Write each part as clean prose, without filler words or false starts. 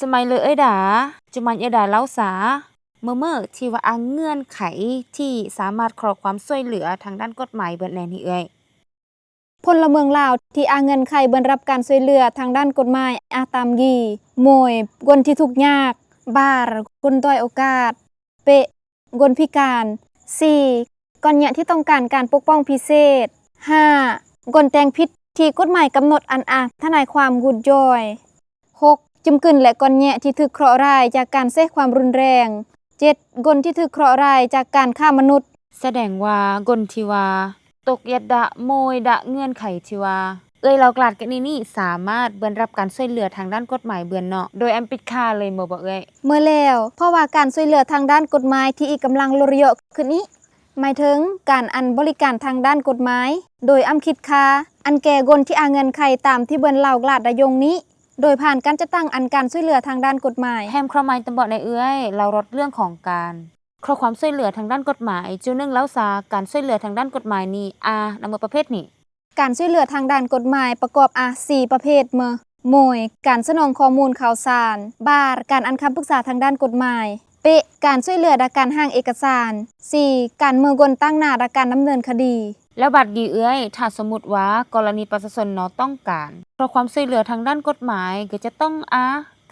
สมัยเลยดาจุมันดาเล่าสาเมื่อที่ว่าเงื่อนไขที่สามารถขอความช่วยเหลือทางด้านกฎหมายเบิดแน่นี่พลเมืองลาวที่เงินไขเบิ่นรับการช่วยเหลือทางด้านกฎหมายตามยีโมยคนที่ทุกข์ยากบาร์คนด้อยโอกาสเปะคนพิการ4คนที่ต้องการการปกป้องพิเศษ5คนแต่งผิดที่กฎหมายกำหนดทนายความกุดจอย6จุมกึนและคนที่ถูกเคราะห์ร้ายจากการใช้ความรุนแรง7คนที่ถูกเคราะห์ร้ายจากการฆ่ามนุษย์แสดงว่าคนที่ว่าตกยัดดะโมยดะเงื่อนไขที่ว่าเรากลาดกันนี่สามารถเบิ่นรับการช่วยเหลือทางด้านกฎหมายเบิ่นเนาะโดยปิดค่าเลยบ่เมื่อแล้วเพราะว่าการช่วยเหลือทางด้านกฎหมายที่กำลังลดเยอะขึ้นนี้หมายถึงการบริการทางด้านกฎหมายโดยคิดค่าแก่คนที่เงินไขตามที่เบิ่นเล่ากลาดดะยงนี้โดยผ่านการจะตั้งการช่วยเหลือทางด้านกฎหมายแฮมครอมายตำบ่ในเราลดเรื่องของการขอความช่วยเหลือทางด้านกฎหมายจุนึงแล้วซาการช่วยเหลือทางด้านกฎหมายนี่นำประเภทนี้การช่วยเหลือทางด้านกฎหมายประกอบ4ประเภทโมยการสนองข้อมูลข่าวสารบาร์การคำปรึกษาทางด้านกฎหมายเปะการช่วยเหลือด้านการห่างเอกสารการเมืองกลตั้งหน้าด้านการดำเนินคดีแล้วบัดดีถ้าสมมุติว่ากรณีประชาชนเนาะต้องการขอความช่วยเหลือทางด้านกฎหมายก็จะต้อง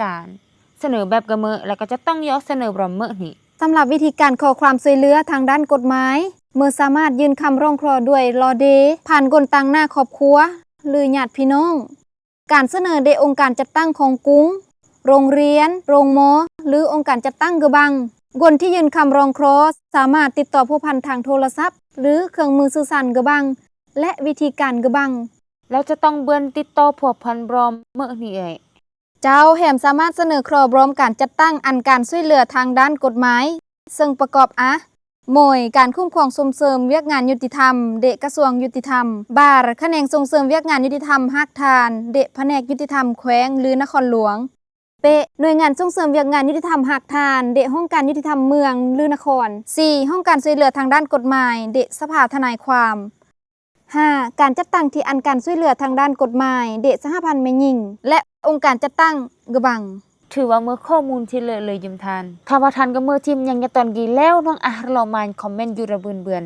การเสนอแบบกะเมอแล้วก็จะต้องยอเสนอบรมเมอนี่สำหรับวิธีการขอความช่วยเหลือทางด้านกฎหมายเมื่อสามารถยื่นคำร้องขอด้วยลอเดผ่านกลตั้งหน้าครอบครัวหรือญาติพี่น้องการเสนอโดยองค์การจัดตั้งของกรุงโรงเรียนโรงหมอหรือองค์การจัดตั้งกระบังคนที่ยื่นคำร้องขอสามารถติดต่อผู้พันทางโทรศัพท์หรือเครื่องมือสื่อสารกระบังและวิธีการกระบังแล้วจะต้องเบิ่นติดต่อพวกพันบรอมเมื่อนี่เจ้าแหมสามารถเสนอขอบรมการจัดตั้งการช่วยเหลือทางด้านกฎหมายซึ่งประกอบโมยการคุ้มครองส่งเสริมเวียกงานยุติธรรมเดะกระทรวงยุติธรรมบาร์แขนงส่งเสริมเวียกงานยุติธรรมฮักทานเดะแผนกยุติธรรมแขวงหรือนครหลวงเปะหน่วยงานส่งเสริมเวียกงานยุติธรรมฮักทานเดะห้องการยุติธรรมเมืองหรือนคร4ห้องการช่วยเหลือทางด้านกฎหมายเดะสภาทนายความ5การจัดตั้งที่การช่วยเหลือทางด้านกฎหมายเดะสหพันธ์แม่หญิงและองค์การจัดตั้งกระบังถือว่าเมื่อข้อมูลที่เลยยิมทานถ้าว่าทันก็เมื่อทีมยังจะตอนกีแล้วน้องเรามาคอมเมนต์อยู่ระเบือน